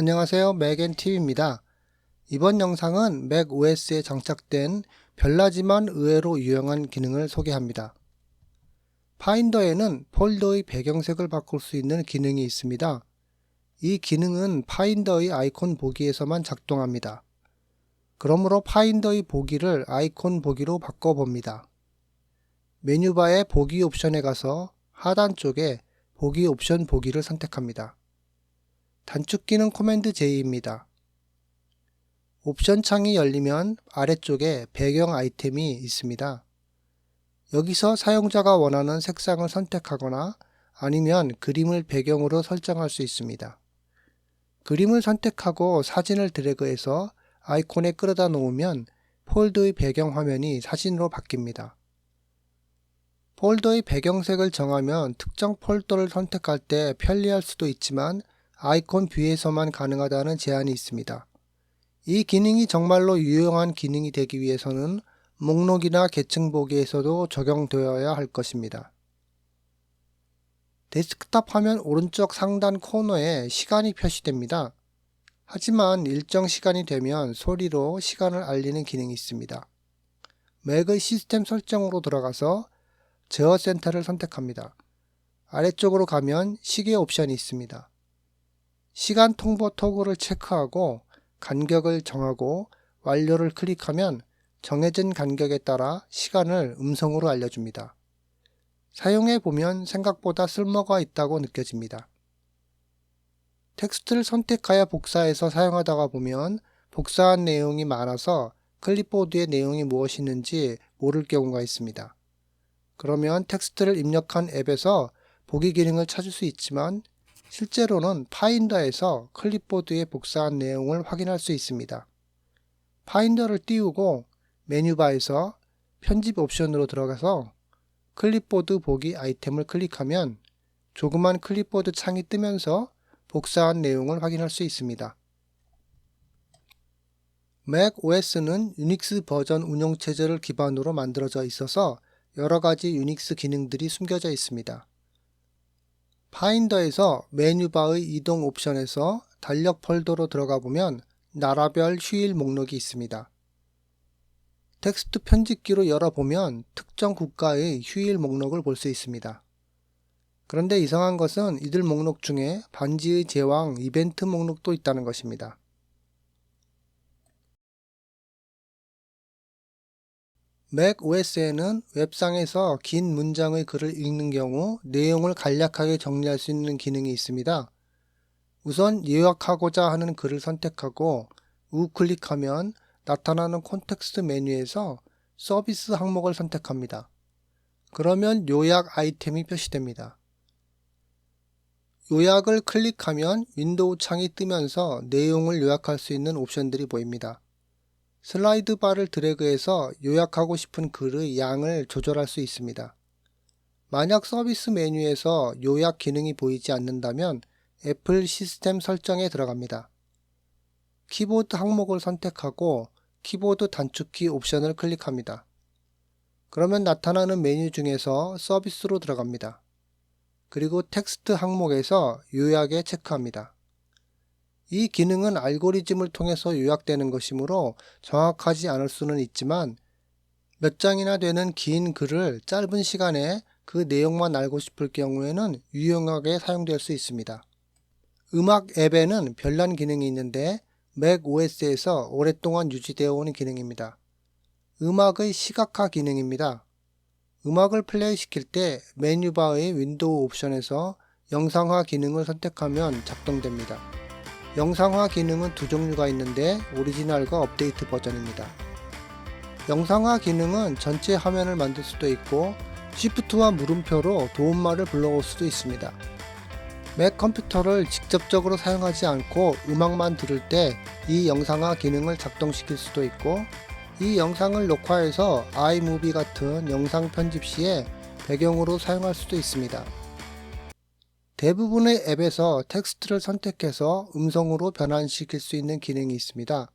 안녕하세요. 맥앤TV입니다. 이번 영상은 맥OS에 장착된 별나지만 의외로 유용한 기능을 소개합니다. 파인더에는 폴더의 배경색을 바꿀 수 있는 기능이 있습니다. 이 기능은 파인더의 아이콘 보기에서만 작동합니다. 그러므로 파인더의 보기를 아이콘 보기로 바꿔봅니다. 메뉴바의 보기 옵션에 가서 하단 쪽에 보기 옵션 보기를 선택합니다. 단축키는 코맨드 J입니다. 옵션 창이 열리면 아래쪽에 배경 아이템이 있습니다. 여기서 사용자가 원하는 색상을 선택하거나 아니면 그림을 배경으로 설정할 수 있습니다. 그림을 선택하고 사진을 드래그해서 아이콘에 끌어다 놓으면 폴더의 배경 화면이 사진으로 바뀝니다. 폴더의 배경색을 정하면 특정 폴더를 선택할 때 편리할 수도 있지만 아이콘 뷰에서만 가능하다는 제한이 있습니다. 이 기능이 정말로 유용한 기능이 되기 위해서는 목록이나 계층 보기에서도 적용되어야 할 것입니다. 데스크탑 화면 오른쪽 상단 코너에 시간이 표시됩니다. 하지만 일정 시간이 되면 소리로 시간을 알리는 기능이 있습니다. 맥의 시스템 설정으로 들어가서 제어 센터를 선택합니다. 아래쪽으로 가면 시계 옵션이 있습니다. 시간 통보 토글을 체크하고 간격을 정하고 완료를 클릭하면 정해진 간격에 따라 시간을 음성으로 알려줍니다. 사용해 보면 생각보다 쓸모가 있다고 느껴집니다. 텍스트를 선택하여 복사해서 사용하다가 보면 복사한 내용이 많아서 클립보드의 내용이 무엇이는지 모를 경우가 있습니다. 그러면 텍스트를 입력한 앱에서 보기 기능을 찾을 수 있지만 실제로는 파인더에서 클립보드에 복사한 내용을 확인할 수 있습니다. 파인더를 띄우고 메뉴바에서 편집 옵션으로 들어가서 클립보드 보기 아이템을 클릭하면 조그만 클립보드 창이 뜨면서 복사한 내용을 확인할 수 있습니다. 맥OS는 유닉스 버전 운영체제를 기반으로 만들어져 있어서 여러가지 유닉스 기능들이 숨겨져 있습니다. 파인더에서 메뉴바의 이동 옵션에서 달력 폴더로 들어가 보면 나라별 휴일 목록이 있습니다. 텍스트 편집기로 열어보면 특정 국가의 휴일 목록을 볼 수 있습니다. 그런데 이상한 것은 이들 목록 중에 반지의 제왕 이벤트 목록도 있다는 것입니다. 맥OS에는 웹상에서 긴 문장의 글을 읽는 경우 내용을 간략하게 정리할 수 있는 기능이 있습니다. 우선 요약하고자 하는 글을 선택하고 우클릭하면 나타나는 콘텍스트 메뉴에서 서비스 항목을 선택합니다. 그러면 요약 아이템이 표시됩니다. 요약을 클릭하면 윈도우 창이 뜨면서 내용을 요약할 수 있는 옵션들이 보입니다. 슬라이드 바를 드래그해서 요약하고 싶은 글의 양을 조절할 수 있습니다. 만약 서비스 메뉴에서 요약 기능이 보이지 않는다면 애플 시스템 설정에 들어갑니다. 키보드 항목을 선택하고 키보드 단축키 옵션을 클릭합니다. 그러면 나타나는 메뉴 중에서 서비스로 들어갑니다. 그리고 텍스트 항목에서 요약에 체크합니다. 이 기능은 알고리즘을 통해서 요약되는 것이므로 정확하지 않을 수는 있지만 몇 장이나 되는 긴 글을 짧은 시간에 그 내용만 알고 싶을 경우에는 유용하게 사용될 수 있습니다. 음악 앱에는 별난 기능이 있는데 맥OS에서 오랫동안 유지되어 오는 기능입니다. 음악의 시각화 기능입니다. 음악을 플레이시킬 때 메뉴바의 윈도우 옵션에서 영상화 기능을 선택하면 작동됩니다. 영상화 기능은 두 종류가 있는데 오리지널과 업데이트 버전입니다. 영상화 기능은 전체 화면을 만들 수도 있고 쉬프트와 물음표로 도움말을 불러올 수도 있습니다. 맥 컴퓨터를 직접적으로 사용하지 않고 음악만 들을 때 이 영상화 기능을 작동시킬 수도 있고 이 영상을 녹화해서 아이무비 같은 영상 편집 시에 배경으로 사용할 수도 있습니다. 대부분의 앱에서 텍스트를 선택해서 음성으로 변환시킬 수 있는 기능이 있습니다.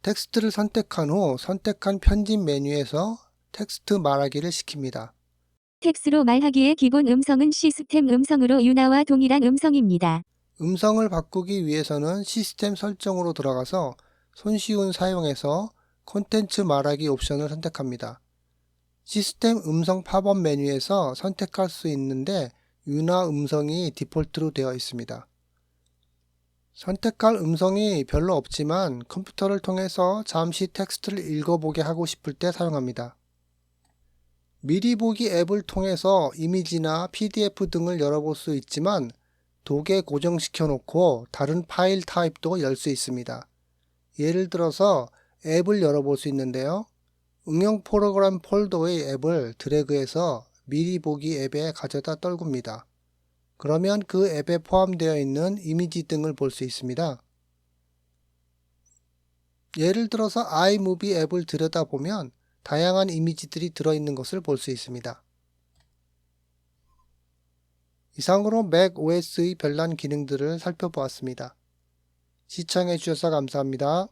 텍스트를 선택한 후 선택한 편집 메뉴에서 텍스트 말하기를 시킵니다. 텍스로 말하기의 기본 음성은 시스템 음성으로 유나와 동일한 음성입니다. 음성을 바꾸기 위해서는 시스템 설정으로 들어가서 손쉬운 사용에서 콘텐츠 말하기 옵션을 선택합니다. 시스템 음성 팝업 메뉴에서 선택할 수 있는데 윤화 음성이 디폴트로 되어 있습니다. 선택할 음성이 별로 없지만 컴퓨터를 통해서 잠시 텍스트를 읽어보게 하고 싶을 때 사용합니다. 미리 보기 앱을 통해서 이미지나 PDF 등을 열어볼 수 있지만 독에 고정시켜 놓고 다른 파일 타입도 열 수 있습니다. 예를 들어서 앱을 열어볼 수 있는데요. 응용 프로그램 폴더의 앱을 드래그해서 미리 보기 앱에 가져다 떨굽니다. 그러면 그 앱에 포함되어 있는 이미지 등을 볼 수 있습니다. 예를 들어서 아이무비 앱을 들여다보면 다양한 이미지들이 들어있는 것을 볼 수 있습니다. 이상으로 맥 OS의 별난 기능들을 살펴보았습니다. 시청해 주셔서 감사합니다.